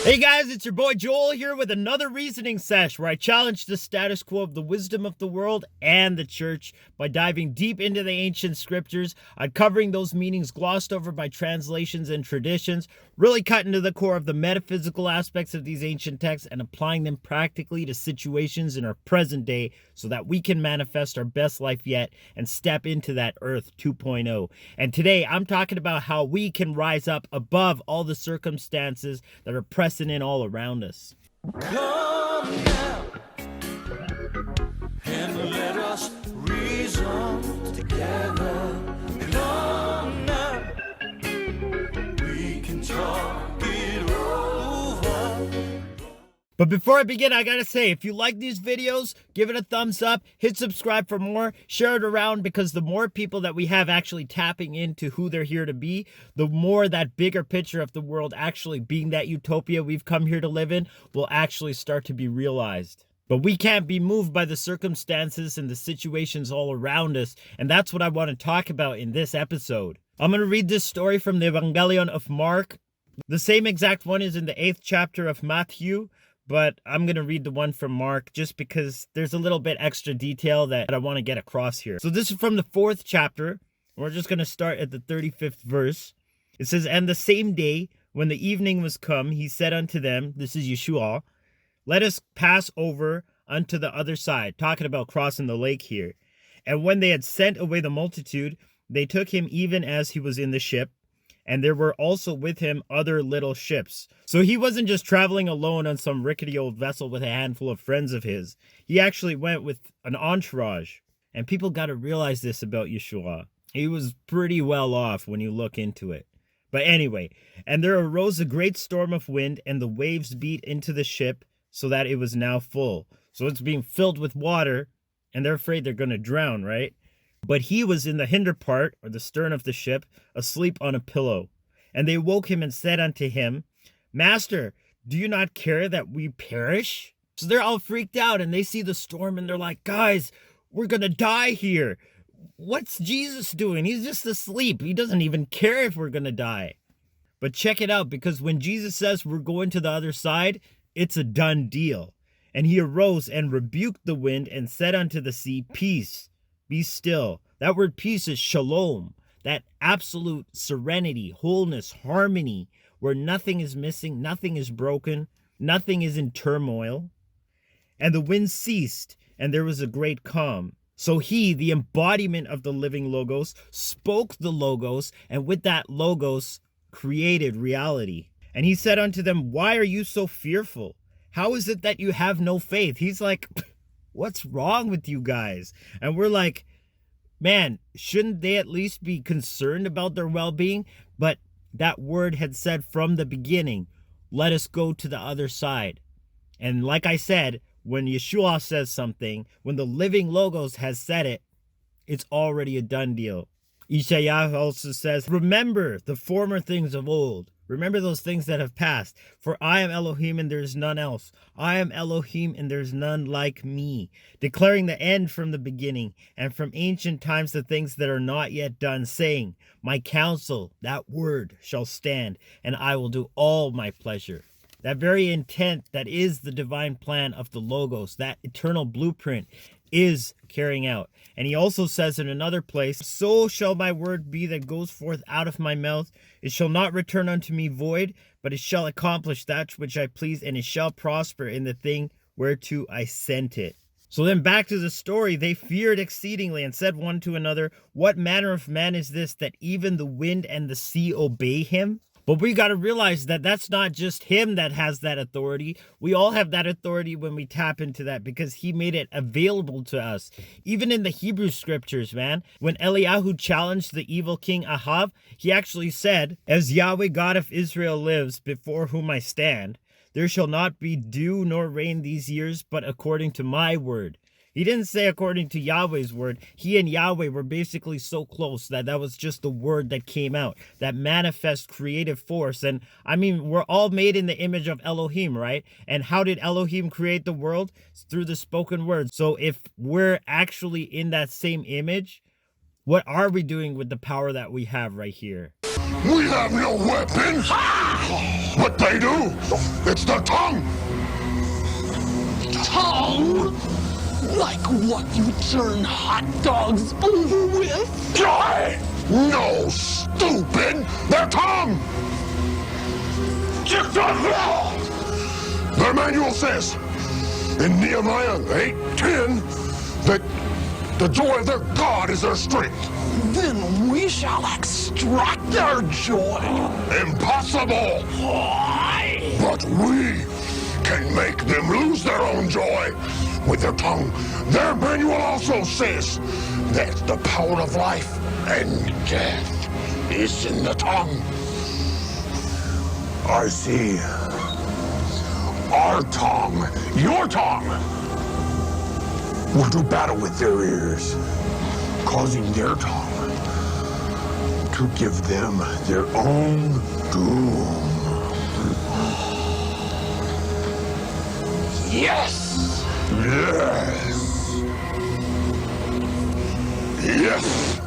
Hey guys, it's your boy Joel here with another reasoning sesh where I challenge the status quo of the wisdom of the world and the church by diving deep into the ancient scriptures, uncovering those meanings glossed over by translations and traditions, really cutting to the core of the metaphysical aspects of these ancient texts and applying them practically to situations in our present day so that we can manifest our best life yet and step into that Earth 2.0. And today I'm talking about how we can rise up above all the circumstances that are pressing in all around us. Come now and let us reason together. Come now, we can talk it over. But before I begin, I gotta say, if you like these videos, give it a thumbs up, hit subscribe for more, share it around, because the more people that we have actually tapping into who they're here to be, the more that bigger picture of the world actually being that utopia we've come here to live in will actually start to be realized. But we can't be moved by the circumstances and the situations all around us, and that's what I want to talk about in this episode. I'm going to read this story from the Evangelion of Mark. The same exact one is in the 8th chapter of Matthaiou, but I'm going to read the one from Mark just because there's a little bit extra detail that I want to get across here. So this is from the 4th chapter. We're just going to start at the 35th verse. It says, "And the same day, when the evening was come, he said unto them," this is Yeshua, "Let us pass over unto the other side," talking about crossing the lake here. "And when they had sent away the multitude, they took him even as he was in the ship. And there were also with him other little ships." So he wasn't just traveling alone on some rickety old vessel with a handful of friends of his. He actually went with an entourage. And people got to realize this about Yeshua. He was pretty well off when you look into it. But anyway, "And there arose a great storm of wind, and the waves beat into the ship, so that it was now full." So it's being filled with water, and they're afraid they're going to drown, right? "But he was in the hinder part," or the stern of the ship, "asleep on a pillow. And they woke him and said unto him, Master, do you not care that we perish?" So they're all freaked out, and they see the storm, and they're like, "Guys, we're going to die here. What's Jesus doing? He's just asleep. He doesn't even care if we're going to die." But check it out, because when Jesus says we're going to the other side, it's a done deal. "And he arose and rebuked the wind and said unto the sea, Peace, be still." That word peace is shalom, that absolute serenity, wholeness, harmony, where nothing is missing, nothing is broken, nothing is in turmoil. "And the wind ceased, and there was a great calm." So he, the embodiment of the living Logos, spoke the Logos, and with that Logos created reality. "And he said unto them, Why are you so fearful? How is it that you have no faith?" He's like, what's wrong with you guys? And we're like, man, shouldn't they at least be concerned about their well-being? But that word had said from the beginning, let us go to the other side. And like I said, when Yeshua says something, when the living Logos has said it, it's already a done deal. Isaiah also says, "Remember the former things of old. Remember those things that have passed. For I am Elohim and there is none else. I am Elohim and there is none like me. Declaring the end from the beginning, and from ancient times the things that are not yet done, saying, My counsel, that word, shall stand, and I will do all my pleasure." That very intent that is the divine plan of the Logos, that eternal blueprint, is carrying out. And he also says in another place, "So shall my word be that goes forth out of my mouth. It shall not return unto me void, but it shall accomplish that which I please, and it shall prosper in the thing whereto I sent it." So then back to the story, "They feared exceedingly and said one to another, What manner of man is this, that even the wind and the sea obey him?" But we got to realize that that's not just him that has that authority. We all have that authority when we tap into that, because he made it available to us. Even in the Hebrew scriptures, man, when Eliyahu challenged the evil king Ahab, he actually said, "As Yahweh God of Israel lives, before whom I stand, there shall not be dew nor rain these years, but according to my word." He didn't say according to Yahweh's word. He and Yahweh were basically so close that that was just the word that came out, that manifest creative force. And I mean, we're all made in the image of Elohim, right? And how did Elohim create the world? It's through the spoken word. So if we're actually in that same image, what are we doing with the power that we have right here? We have no weapons. What they do, it's the tongue. Tongue? Like what you turn hot dogs over with? Die! No, stupid! Their tongue! Their manual says in Nehemiah 8:10 that the joy of their God is their strength. Then we shall extract their joy. Impossible! Why? But we can make them lose their own joy with their tongue. Their manual also says that the power of life and death is in the tongue. I see our tongue, your tongue, will do battle with their ears, causing their tongue to give them their own doom. Yes! Yes! Yes!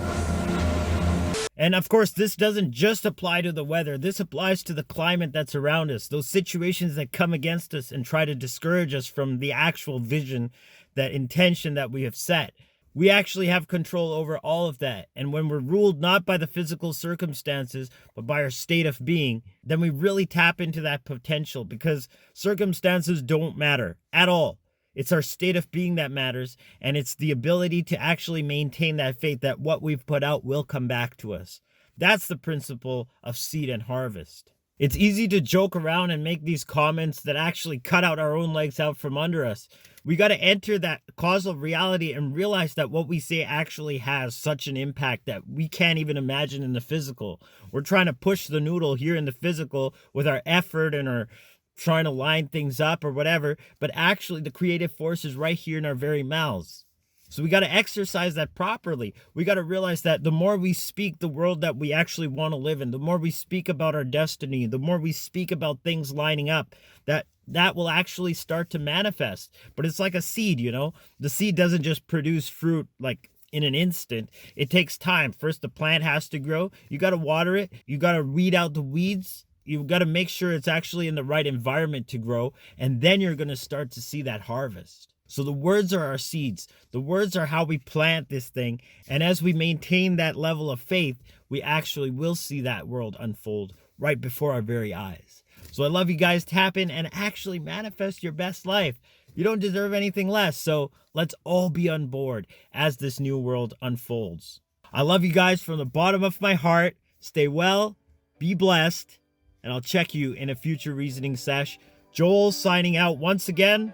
And of course, this doesn't just apply to the weather. This applies to the climate that's around us. Those situations that come against us and try to discourage us from the actual vision, that intention that we have set. We actually have control over all of that. And when we're ruled not by the physical circumstances, but by our state of being, then we really tap into that potential, because circumstances don't matter at all. It's our state of being that matters, and it's the ability to actually maintain that faith that what we've put out will come back to us. That's the principle of seed and harvest. It's easy to joke around and make these comments that actually cut out our own legs out from under us. We got to enter that causal reality and realize that what we say actually has such an impact that we can't even imagine in the physical. We're trying to push the noodle here in the physical with our effort and our trying to line things up or whatever, but actually the creative force is right here in our very mouths. So we got to exercise that properly. We got to realize that the more we speak the world that we actually want to live in, the more we speak about our destiny, the more we speak about things lining up, that will actually start to manifest. But it's like a seed, you know? The seed doesn't just produce fruit like in an instant. It takes time. First, the plant has to grow. You got to water it. You got to weed out the weeds. You've got to make sure it's actually in the right environment to grow, and then you're going to start to see that harvest. So the words are our seeds. The words are how we plant this thing, and as we maintain that level of faith, we actually will see that world unfold right before our very eyes. So I love you guys. Tap in and actually manifest your best life. You don't deserve anything less, so let's all be on board as this new world unfolds. I love you guys from the bottom of my heart. Stay well, be blessed, and I'll check you in a future reasoning sesh. Joel signing out once again.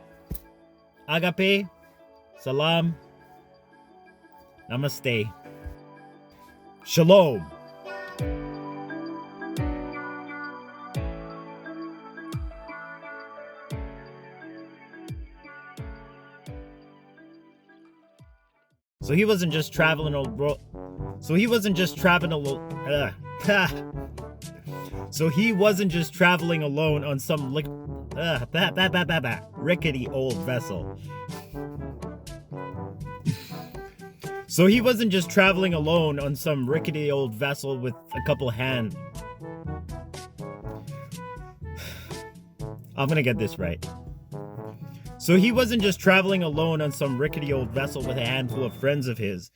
Agape, Salaam, Namaste, Shalom. So he wasn't just traveling alone. So he wasn't just traveling alone. So he wasn't just traveling alone on some rickety old vessel. So he wasn't just traveling alone on some rickety old vessel with a couple hands. I'm gonna get this right. So he wasn't just traveling alone on some rickety old vessel with a handful of friends of his.